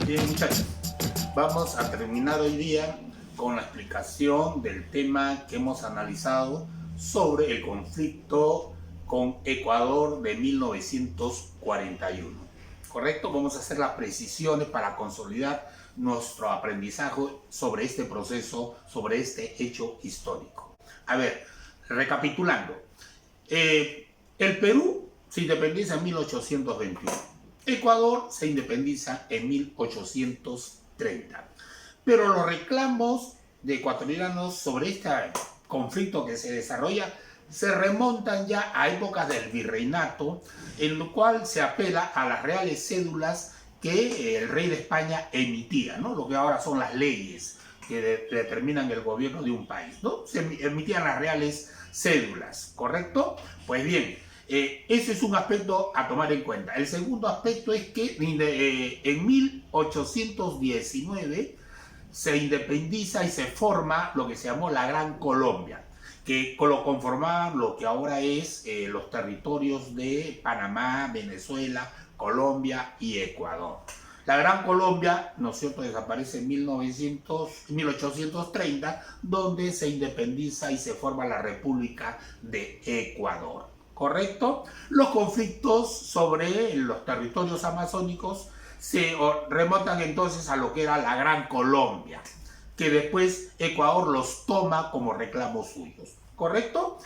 Bien, muchachos, vamos a terminar hoy día con la explicación del tema que hemos analizado sobre el conflicto con Ecuador de 1941. ¿Correcto? Vamos a hacer las precisiones para consolidar nuestro aprendizaje sobre este proceso, sobre este hecho histórico. A ver, recapitulando. El Perú se independiza en 1821. Ecuador se independiza en 1830. Pero los reclamos de ecuatorianos sobre este conflicto que se desarrolla se remontan ya a épocas del virreinato, en lo cual se apela a las reales cédulas que el rey de España emitía, ¿no? Lo que ahora son las leyes que determinan el gobierno de un país, ¿no? Se emitían las reales cédulas, ¿correcto? Pues bien, ese es un aspecto a tomar en cuenta. El segundo aspecto es que en 1819 se independiza y se forma lo que se llamó la Gran Colombia, que lo conformaban lo que ahora es los territorios de Panamá, Venezuela, Colombia y Ecuador. La Gran Colombia, ¿no es cierto?, desaparece en 1830, donde se independiza y se forma la República de Ecuador. ¿Correcto? Los conflictos sobre los territorios amazónicos se remontan entonces a lo que era la Gran Colombia, que después Ecuador los toma como reclamos suyos. ¿Correcto?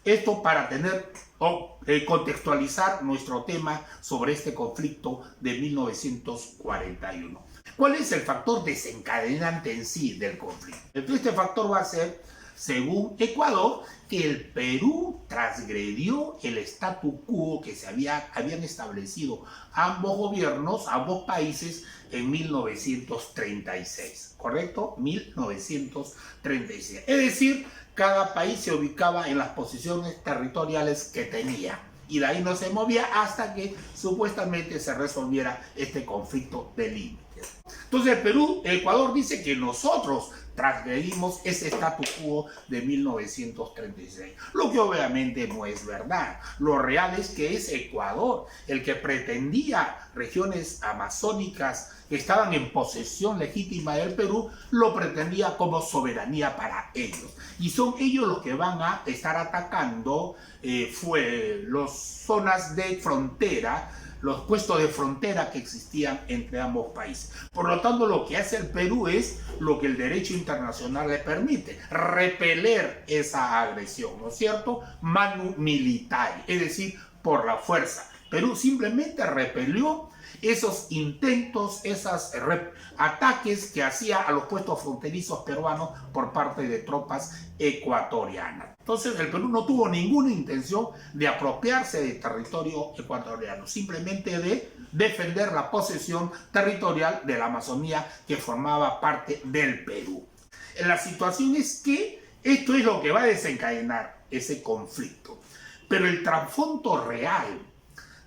Esto para tener o contextualizar nuestro tema sobre este conflicto de 1941. ¿Cuál es el factor desencadenante en sí del conflicto? Este factor va a ser, según Ecuador, que el Perú transgredió el statu quo que se habían establecido ambos gobiernos, ambos países en 1936, ¿correcto? 1936. Es decir, cada país se ubicaba en las posiciones territoriales que tenía y de ahí no se movía hasta que supuestamente se resolviera este conflicto de límites. Entonces Ecuador dice que nosotros transgredimos ese statu quo de 1936, lo que obviamente no es verdad. Lo real es que es Ecuador el que pretendía regiones amazónicas que estaban en posesión legítima del Perú, lo pretendía como soberanía para ellos. Y son ellos los que van a estar atacando las zonas de frontera, los puestos de frontera que existían entre ambos países. Por lo tanto, lo que hace el Perú es lo que el derecho internacional le permite, repeler esa agresión, ¿no es cierto? Manu militari, es decir, por la fuerza. Perú simplemente repelió esos intentos, esos ataques que hacía a los puestos fronterizos peruanos por parte de tropas ecuatorianas. Entonces el Perú no tuvo ninguna intención de apropiarse del territorio ecuatoriano, simplemente de defender la posesión territorial de la Amazonía que formaba parte del Perú. La situación es que esto es lo que va a desencadenar ese conflicto, pero el trasfondo real,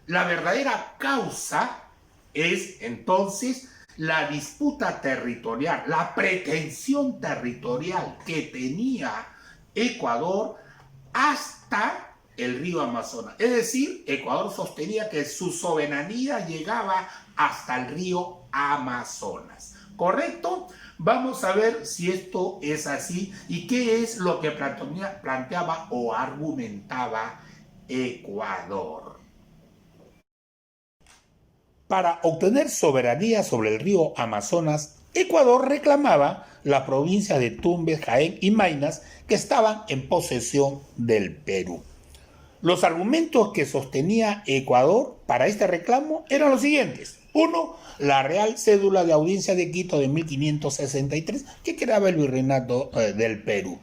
la verdadera causa, es entonces la disputa territorial, la pretensión territorial que tenía Ecuador hasta el río Amazonas. Es decir, Ecuador sostenía que su soberanía llegaba hasta el río Amazonas. ¿Correcto? Vamos a ver si esto es así y qué es lo que planteaba o argumentaba Ecuador. Para obtener soberanía sobre el río Amazonas, Ecuador reclamaba las provincias de Tumbes, Jaén y Maynas que estaban en posesión del Perú. Los argumentos que sostenía Ecuador para este reclamo eran los siguientes. Uno, la Real Cédula de Audiencia de Quito de 1563 que creaba el virreinato del Perú.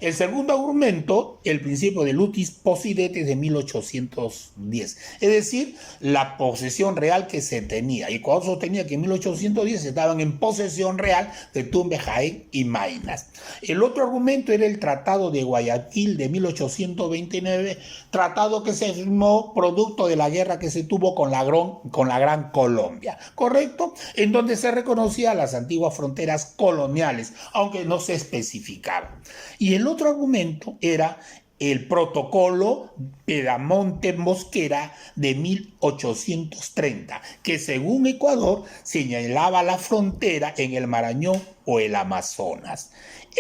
El segundo argumento, el principio de Lutis Possidetis de 1810, es decir, la posesión real que se tenía. Ecuador sostenía que en 1810 estaban en posesión real de Tumbes, Jaén y Maynas. El otro argumento era el Tratado de Guayaquil de 1829, tratado que se firmó producto de la guerra que se tuvo con la Gran Colombia, ¿correcto? En donde se reconocían las antiguas fronteras coloniales, aunque no se especificaba. Y el otro argumento era el protocolo Pedamonte Mosquera de 1830, que según Ecuador señalaba la frontera en el Marañón o el Amazonas.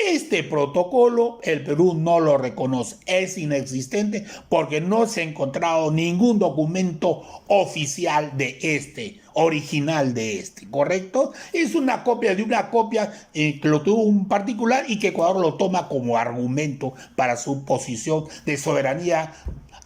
Este protocolo el Perú no lo reconoce, es inexistente porque no se ha encontrado ningún documento oficial de original de ¿correcto? Es una copia de una copia que lo tuvo un particular y que Ecuador lo toma como argumento para su posición de soberanía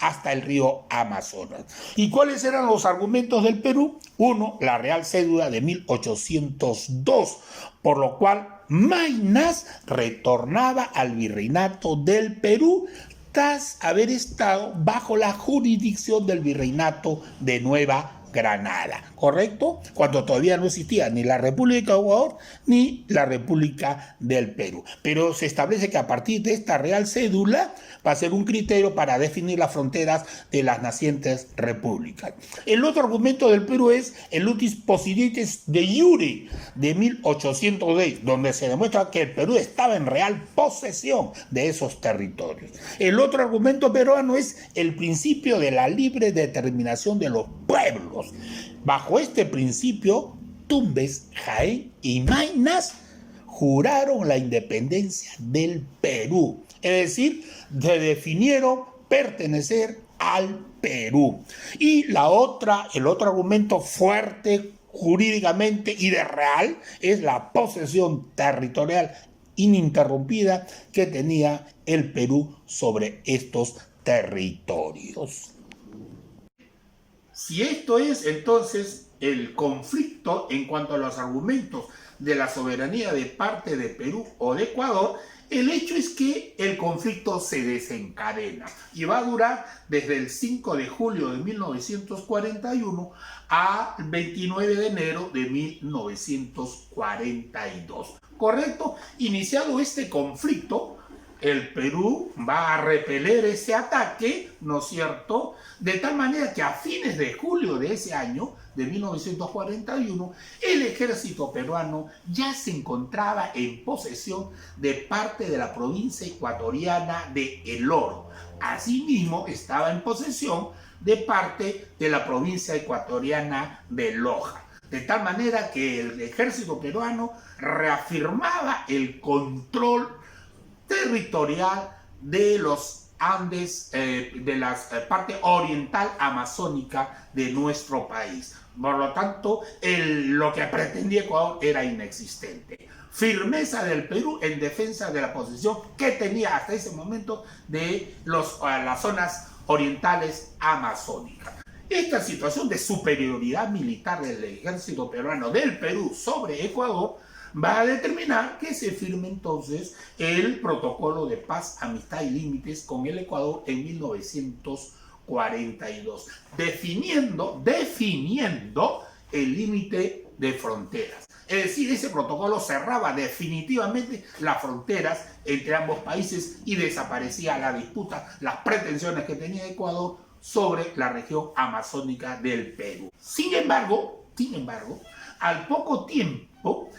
hasta el río Amazonas. ¿Y cuáles eran los argumentos del Perú? Uno, la Real Cédula de 1802, por lo cual Maynas retornaba al virreinato del Perú tras haber estado bajo la jurisdicción del virreinato de Nueva Granada, ¿correcto? Cuando todavía no existía ni la República de Ecuador ni la República del Perú. Pero se establece que a partir de esta Real Cédula va a ser un criterio para definir las fronteras de las nacientes repúblicas. El otro argumento del Perú es el utis possidetis de iure de 1810, donde se demuestra que el Perú estaba en real posesión de esos territorios. El otro argumento peruano es el principio de la libre determinación de los pueblos. Bajo este principio, Tumbes, Jaén y Maynas juraron la independencia del Perú, es decir, se definieron pertenecer al Perú. Y el otro argumento fuerte jurídicamente y de real es la posesión territorial ininterrumpida que tenía el Perú sobre estos territorios. Si esto es entonces el conflicto en cuanto a los argumentos de la soberanía de parte de Perú o de Ecuador, el hecho es que el conflicto se desencadena y va a durar desde el 5 de julio de 1941 al 29 de enero de 1942. ¿Correcto? Iniciado este conflicto, el Perú va a repeler ese ataque, ¿no es cierto? De tal manera que a fines de julio de ese año, de 1941, el ejército peruano ya se encontraba en posesión de parte de la provincia ecuatoriana de El Oro. Asimismo, estaba en posesión de parte de la provincia ecuatoriana de Loja. De tal manera que el ejército peruano reafirmaba el control territorial de los Andes, de la parte oriental amazónica de nuestro país. Por lo tanto, lo que pretendía Ecuador era inexistente. Firmeza del Perú en defensa de la posición que tenía hasta ese momento de las zonas orientales amazónicas. Esta situación de superioridad militar del ejército peruano del Perú sobre Ecuador va a determinar que se firme entonces el protocolo de paz, amistad y límites con el Ecuador en 1942, definiendo el límite de fronteras. Es decir, ese protocolo cerraba definitivamente las fronteras entre ambos países y desaparecía la disputa, las pretensiones que tenía Ecuador sobre la región amazónica del Perú. Sin embargo, al poco tiempo,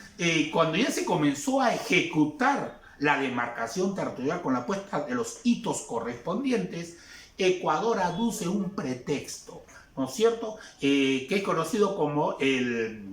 cuando ya se comenzó a ejecutar la demarcación territorial con la puesta de los hitos correspondientes, Ecuador aduce un pretexto, ¿no es cierto?, que es conocido como el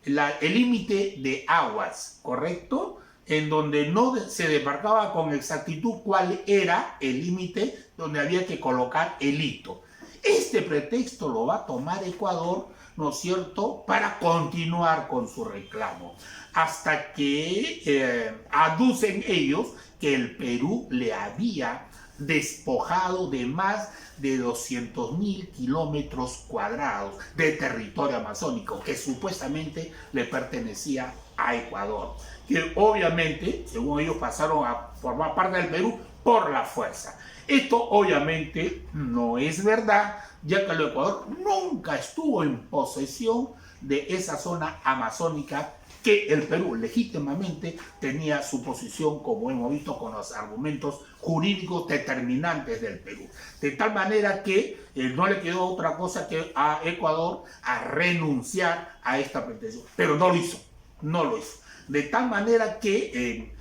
límite de aguas, ¿correcto?, en donde no se demarcaba con exactitud cuál era el límite donde había que colocar el hito. Este pretexto lo va a tomar Ecuador, ¿no es cierto?, para continuar con su reclamo, hasta que aducen ellos que el Perú le había despojado de más de 200.000 kilómetros cuadrados de territorio amazónico que supuestamente le pertenecía a Ecuador, que obviamente, según ellos, pasaron a formar parte del Perú por la fuerza. Esto obviamente no es verdad, ya que el Ecuador nunca estuvo en posesión de esa zona amazónica que el Perú legítimamente tenía su posición, como hemos visto, con los argumentos jurídicos determinantes del Perú. De tal manera que no le quedó otra cosa que a Ecuador a renunciar a esta pretensión. Pero no lo hizo. De tal manera que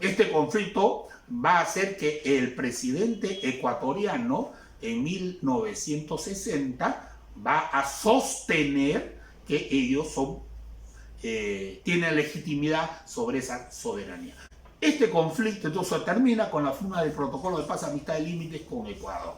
este conflicto va a hacer que el presidente ecuatoriano en 1960 va a sostener que ellos tienen legitimidad sobre esa soberanía. Este conflicto entonces termina con la firma del protocolo de paz, amistad de límites con Ecuador.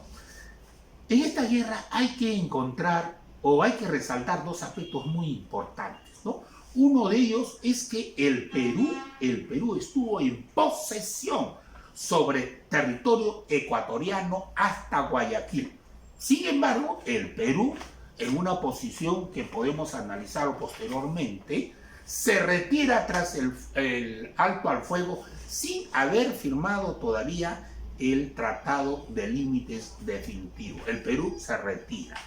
En esta guerra hay que encontrar o hay que resaltar dos aspectos muy importantes, ¿no? Uno de ellos es que el Perú estuvo en posesión sobre territorio ecuatoriano hasta Guayaquil. Sin embargo, el Perú, en una posición que podemos analizar posteriormente, se retira tras el alto al fuego sin haber firmado todavía el Tratado de Límites definitivo. El Perú se retira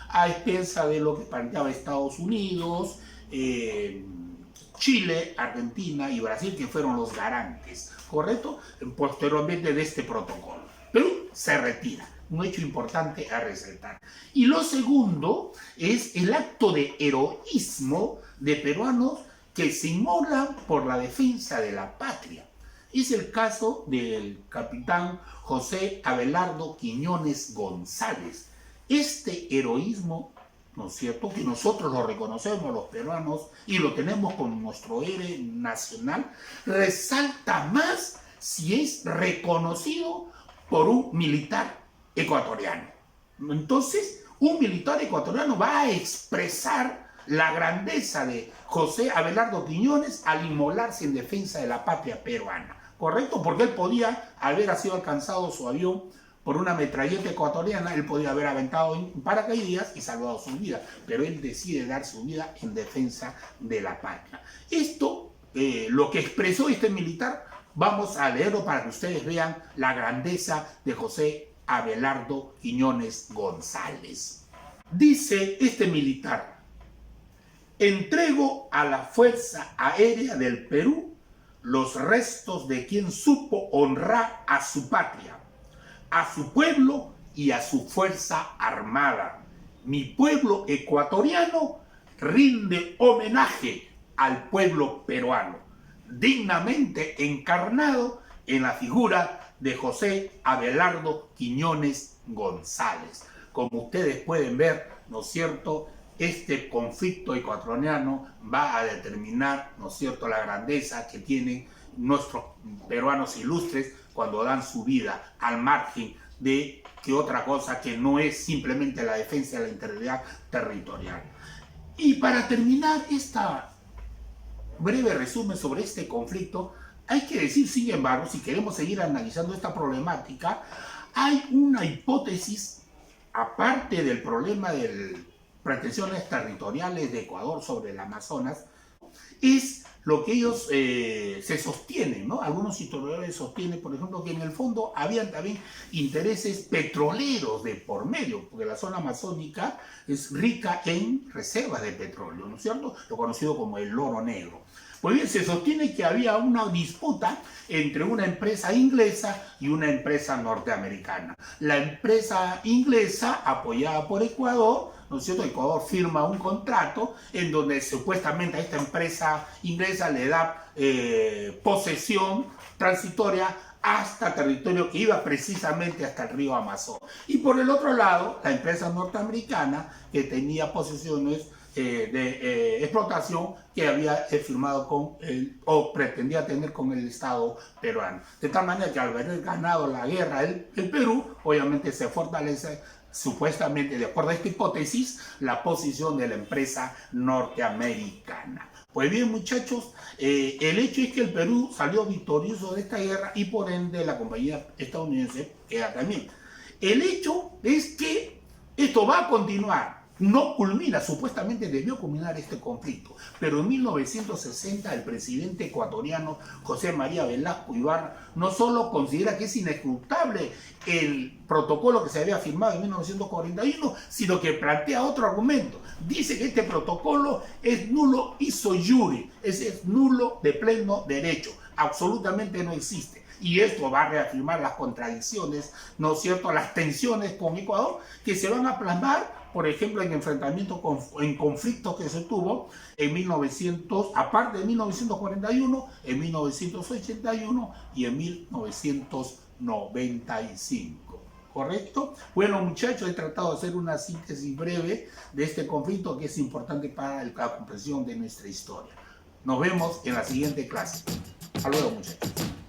a expensa de lo que planteaba Estados Unidos, Chile, Argentina y Brasil, que fueron los garantes, ¿correcto? Posteriormente de este protocolo. Perú se retira, un hecho importante a resaltar. Y lo segundo es el acto de heroísmo de peruanos que se inmolan por la defensa de la patria. Es el caso del capitán José Abelardo Quiñones González. Este heroísmo, ¿no es cierto?, que nosotros lo reconocemos los peruanos y lo tenemos como nuestro héroe nacional, resalta más si es reconocido por un militar ecuatoriano. Entonces, un militar ecuatoriano va a expresar la grandeza de José Abelardo Quiñones al inmolarse en defensa de la patria peruana, ¿correcto? Porque él podía haber sido alcanzado su avión por una metralleta ecuatoriana, él podía haber aventado en paracaídas y salvado su vida, pero él decide dar su vida en defensa de la patria. Esto, lo que expresó este militar, vamos a leerlo para que ustedes vean la grandeza de José Abelardo Quiñones González. Dice este militar: entrego a la Fuerza Aérea del Perú los restos de quien supo honrar a su patria, a su pueblo y a su fuerza armada. Mi pueblo ecuatoriano rinde homenaje al pueblo peruano, dignamente encarnado en la figura de José Abelardo Quiñones González. Como ustedes pueden ver, ¿no es cierto?, este conflicto ecuatoriano va a determinar, ¿no es cierto?, la grandeza que tienen nuestros peruanos ilustres cuando dan su vida al margen de que otra cosa que no es simplemente la defensa de la integridad territorial. Y para terminar esta breve resumen sobre este conflicto, hay que decir, sin embargo, si queremos seguir analizando esta problemática, hay una hipótesis, aparte del problema de pretensiones territoriales de Ecuador sobre el Amazonas, es lo que ellos se sostienen, ¿no? Algunos historiadores sostienen, por ejemplo, que en el fondo habían también intereses petroleros de por medio, porque la zona amazónica es rica en reservas de petróleo, ¿no es cierto?, lo conocido como el oro negro. Pues bien, se sostiene que había una disputa entre una empresa inglesa y una empresa norteamericana. La empresa inglesa, apoyada por Ecuador, ¿no es cierto?, Ecuador firma un contrato en donde supuestamente a esta empresa inglesa le da posesión transitoria hasta territorio que iba precisamente hasta el río Amazonas. Y por el otro lado, la empresa norteamericana, que tenía posesiones de explotación que había firmado con o pretendía tener con el Estado peruano. De tal manera que al haber ganado la guerra el Perú, obviamente se fortalece supuestamente, de acuerdo a esta hipótesis, la posición de la empresa norteamericana. Pues bien, muchachos, el hecho es que el Perú salió victorioso de esta guerra y por ende la compañía estadounidense queda también. El hecho es que esto va a continuar. No culmina, supuestamente debió culminar este conflicto, pero en 1960 el presidente ecuatoriano José María Velasco Ibarra no solo considera que es inescrutable el protocolo que se había firmado en 1941, sino que plantea otro argumento. Dice que este protocolo es nulo ipso iure, es nulo de pleno derecho, absolutamente no existe. Y esto va a reafirmar las contradicciones, ¿no es cierto?, las tensiones con Ecuador que se van a plasmar por ejemplo, en en conflictos que se tuvo en 1900, aparte de 1941, en 1981 y en 1995. ¿Correcto? Bueno, muchachos, he tratado de hacer una síntesis breve de este conflicto que es importante para la comprensión de nuestra historia. Nos vemos en la siguiente clase. Hasta luego, muchachos.